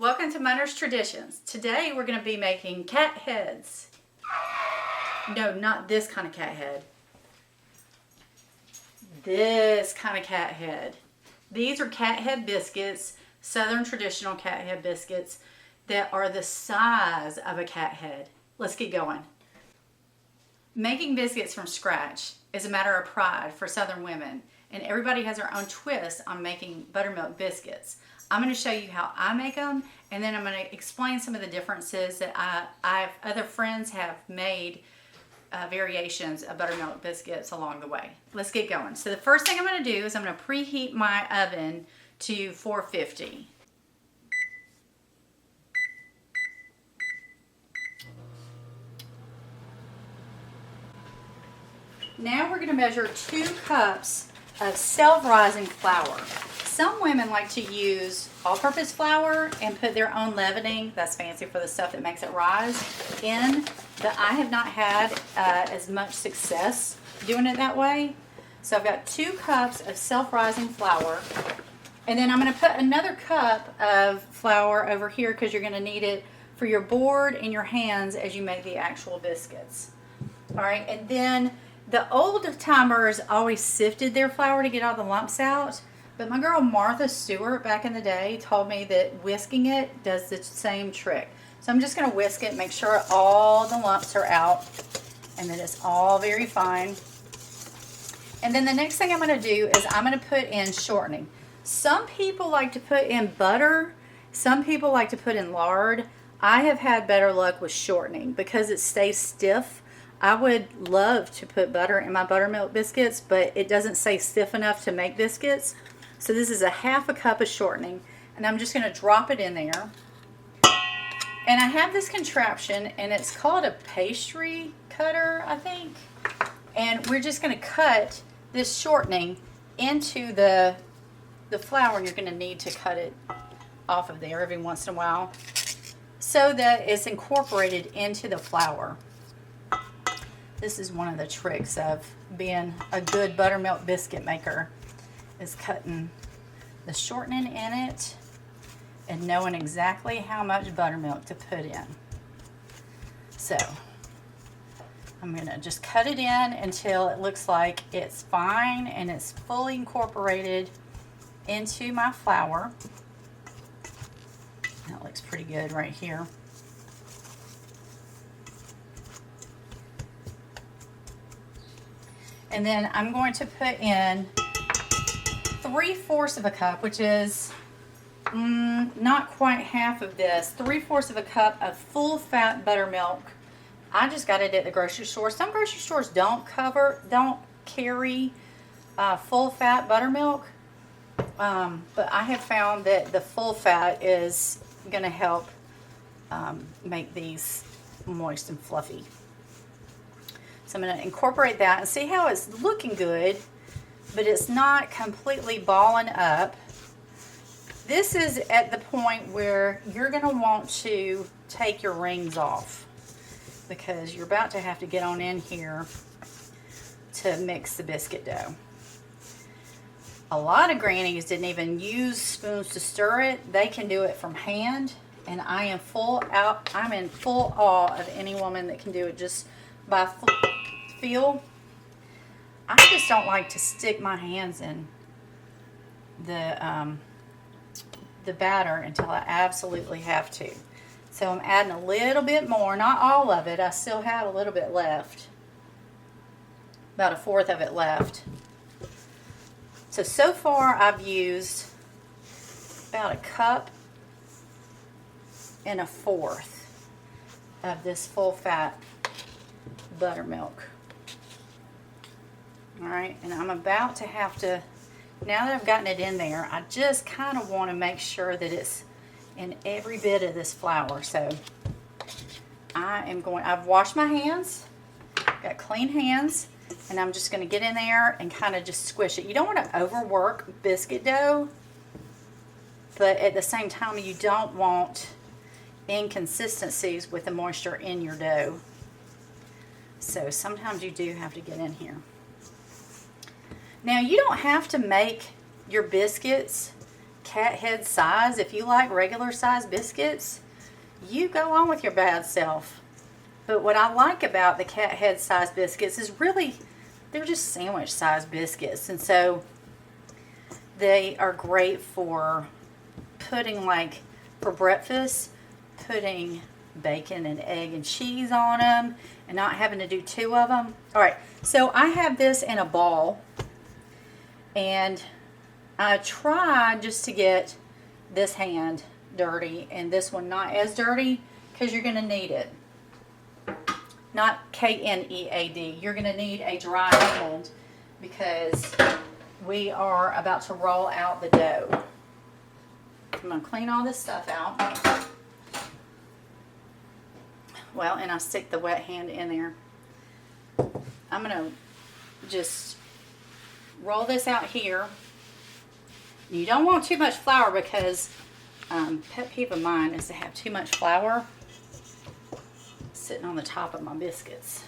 Welcome to Munner's Traditions. Today we're going to be making cat heads. No, not this kind of cat head. This kind of cat head. These are cat head biscuits, Southern traditional cat head biscuits that are the size of a cat head. Let's get going. Making biscuits from scratch is a matter of pride for Southern women, and everybody has their own twist on making buttermilk biscuits. I'm going to show you how I make them, and then I'm going to explain some of the differences that other friends have made variations of buttermilk biscuits along the way. Let's get going. So the first thing I'm going to do is I'm going to preheat my oven to 450. Now we're going to measure 2 cups of self-rising flour. Some women like to use all-purpose flour and put their own leavening, that's fancy for the stuff that makes it rise, in. But I have not had as much success doing it that way. So I've got 2 cups of self-rising flour. And then I'm going to put another cup of flour over here because you're going to need it for your board and your hands as you make the actual biscuits. All right, and then the old timers always sifted their flour to get all the lumps out. But my girl Martha Stewart back in the day told me that whisking it does the same trick. So I'm just going to whisk it, make sure all the lumps are out and that it's all very fine. And then the next thing I'm going to do is I'm going to put in shortening. Some people like to put in butter. Some people like to put in lard. I have had better luck with shortening because it stays stiff. I would love to put butter in my buttermilk biscuits, but it doesn't stay stiff enough to make biscuits. So this is a half a cup of shortening, and I'm just going to drop it in there. And I have this contraption, and it's called a pastry cutter, I think. And we're just going to cut this shortening into the flour, and you're going to need to cut it off of there every once in a while so that it's incorporated into the flour. This is one of the tricks of being a good buttermilk biscuit maker, is cutting the shortening in it and knowing exactly how much buttermilk to put in. So I'm going to just cut it in until it looks like it's fine and it's fully incorporated into my flour. That looks pretty good right here. And then I'm going to put in 3/4 of a cup, which is not quite half of this. 3/4 of a cup of full fat buttermilk. I just got it at the grocery store. Some grocery stores don't carry full fat buttermilk, but I have found that the full fat is going to help make these moist and fluffy. So I'm going to incorporate that and see how it's looking good, but it's not completely balling up. This is at the point where you're going to want to take your rings off because you're about to have to get on in here to mix the biscuit dough. A lot of grannies didn't even use spoons to stir it. They can do it from hand, and I'm in full awe of any woman that can do it just by feel. I just don't like to stick my hands in the batter until I absolutely have to. So I'm adding a little bit more, not all of it. I still have a little bit left, about 1/4 of it left. So far I've used about 1 cup and 1/4 of this full fat buttermilk. Alright, and I'm about to have to, now that I've gotten it in there, I just kind of want to make sure that it's in every bit of this flour. So I've washed my hands, got clean hands, and I'm just going to get in there and kind of just squish it. You don't want to overwork biscuit dough, but at the same time you don't want inconsistencies with the moisture in your dough. So sometimes you do have to get in here. Now you don't have to make your biscuits cat head size. If you like regular size biscuits, you go on with your bad self. But what I like about the cat head size biscuits is really, they're just sandwich size biscuits. And so they are great for putting, like for breakfast, putting bacon and egg and cheese on them and not having to do 2 of them. All right, so I have this in a ball, and I tried just to get this hand dirty and this one not as dirty, because you're going to need it. Not K-N-E-A-D. You're going to need a dry hand because we are about to roll out the dough. I'm going to clean all this stuff out. Well, and I stick the wet hand in there. I'm going to just roll this out here. You don't want too much flour because pet peeve of mine is to have too much flour sitting on the top of my biscuits.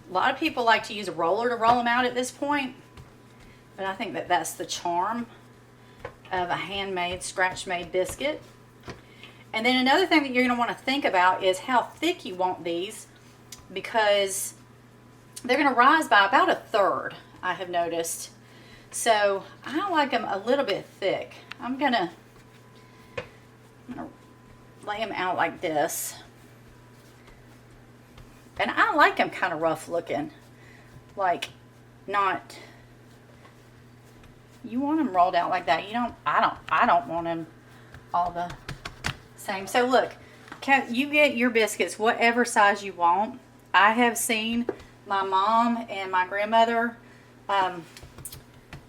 A lot of people like to use a roller to roll them out at this point, but I think that that's the charm of a handmade, scratch-made biscuit. And then another thing that you're going to want to think about is how thick you want these, because they're going to rise by about 1/3, I have noticed. So I like them a little bit thick. I'm going to lay them out like this. And I like them kind of rough looking. Like, not, you want them rolled out like that. I don't want them all the same. So look, you get your biscuits whatever size you want. I have seen my mom and my grandmother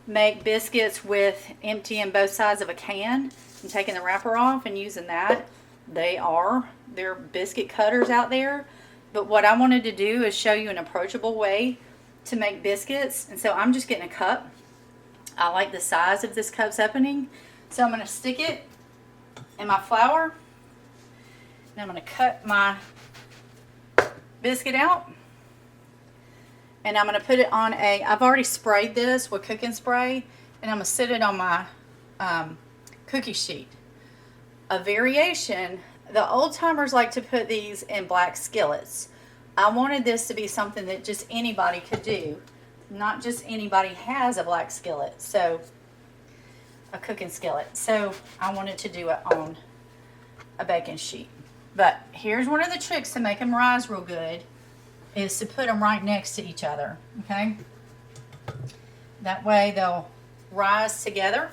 make biscuits with emptying both sides of a can and taking the wrapper off and using that. They're biscuit cutters out there. But what I wanted to do is show you an approachable way to make biscuits. And so I'm just getting a cup. I like the size of this cup's opening. So I'm going to stick it in my flour. And I'm going to cut my biscuit out. And I'm going to put it on I've already sprayed this with cooking spray. And I'm going to sit it on my cookie sheet. A variation, the old timers like to put these in black skillets. I wanted this to be something that just anybody could do. Not just anybody has a black skillet, so a cooking skillet. So I wanted to do it on a baking sheet. But here's one of the tricks to make them rise real good, is to put them right next to each other, okay? That way they'll rise together.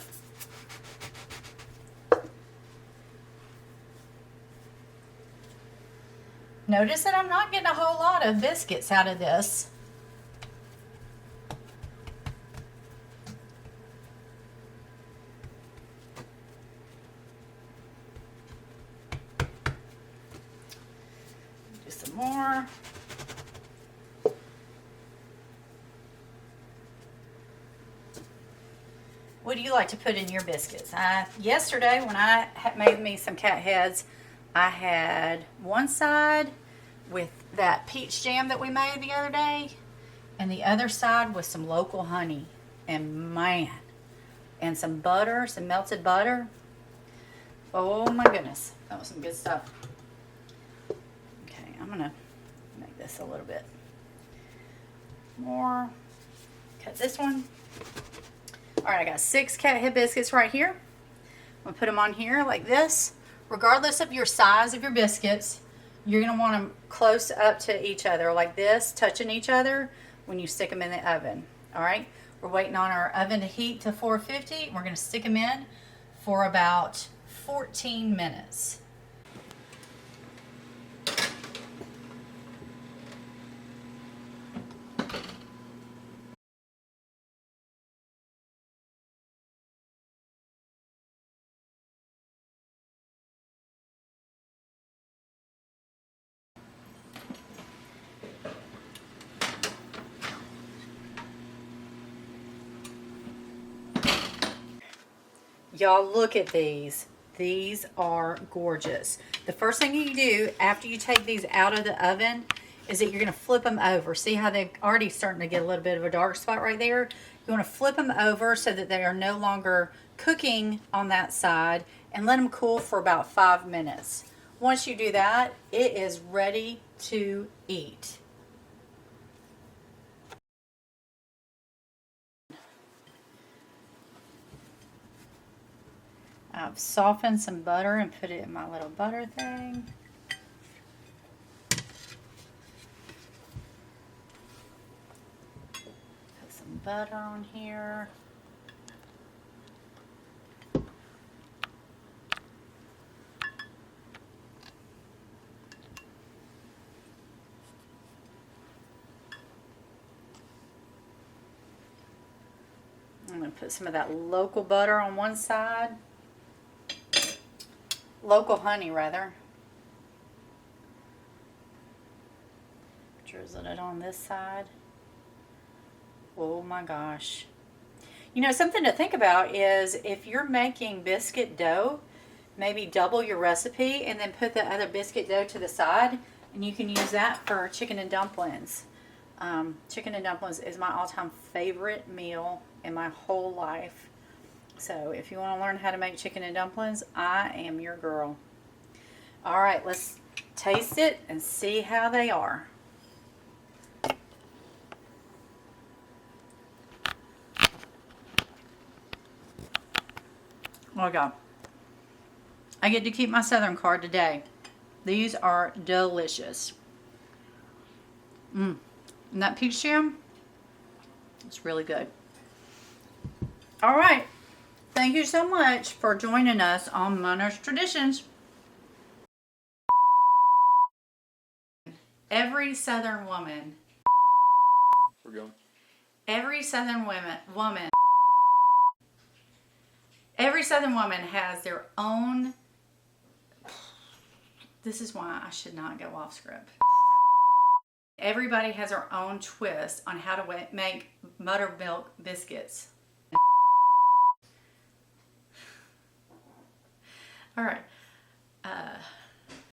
Notice that I'm not getting a whole lot of biscuits out of this. Do some more. What do you like to put in your biscuits? Yesterday when I made me some cat heads, I had one side with that peach jam that we made the other day, and the other side with some local honey, and man, and some butter, some melted butter. Oh my goodness, that was some good stuff. Okay, I'm gonna make this a little bit more. Cut this one. All right, I got 6 cat head biscuits right here. I'm gonna put them on here like this. Regardless of your size of your biscuits, you're going to want them close up to each other like this, touching each other when you stick them in the oven. All right, we're waiting on our oven to heat to 450. We're going to stick them in for about 14 minutes. Y'all, look at these. These are gorgeous. The first thing you do after you take these out of the oven is that you're going to flip them over. See how they're already starting to get a little bit of a dark spot right there? You want to flip them over so that they are no longer cooking on that side, and let them cool for about 5 minutes. Once you do that, it is ready to eat. I've softened some butter and put it in my little butter thing. Put some butter on here. I'm going to put some of that local butter on one side. Local honey, rather. Drizzle it on this side. Oh my gosh. You know, something to think about is if you're making biscuit dough, maybe double your recipe and then put the other biscuit dough to the side, and you can use that for chicken and dumplings. Chicken and dumplings is my all-time favorite meal in my whole life. So if you want to learn how to make chicken and dumplings, I am your girl. All right, let's taste it and see how they are. Oh my God. I get to keep my Southern card today. These are delicious. And that peach jam, it's really good. All right. Thank you so much for joining us on Mother's Traditions. Every Southern woman. We're going. Every Southern woman. Every Southern woman has their own. This is why I should not go off script. Everybody has their own twist on how to make buttermilk biscuits. All right.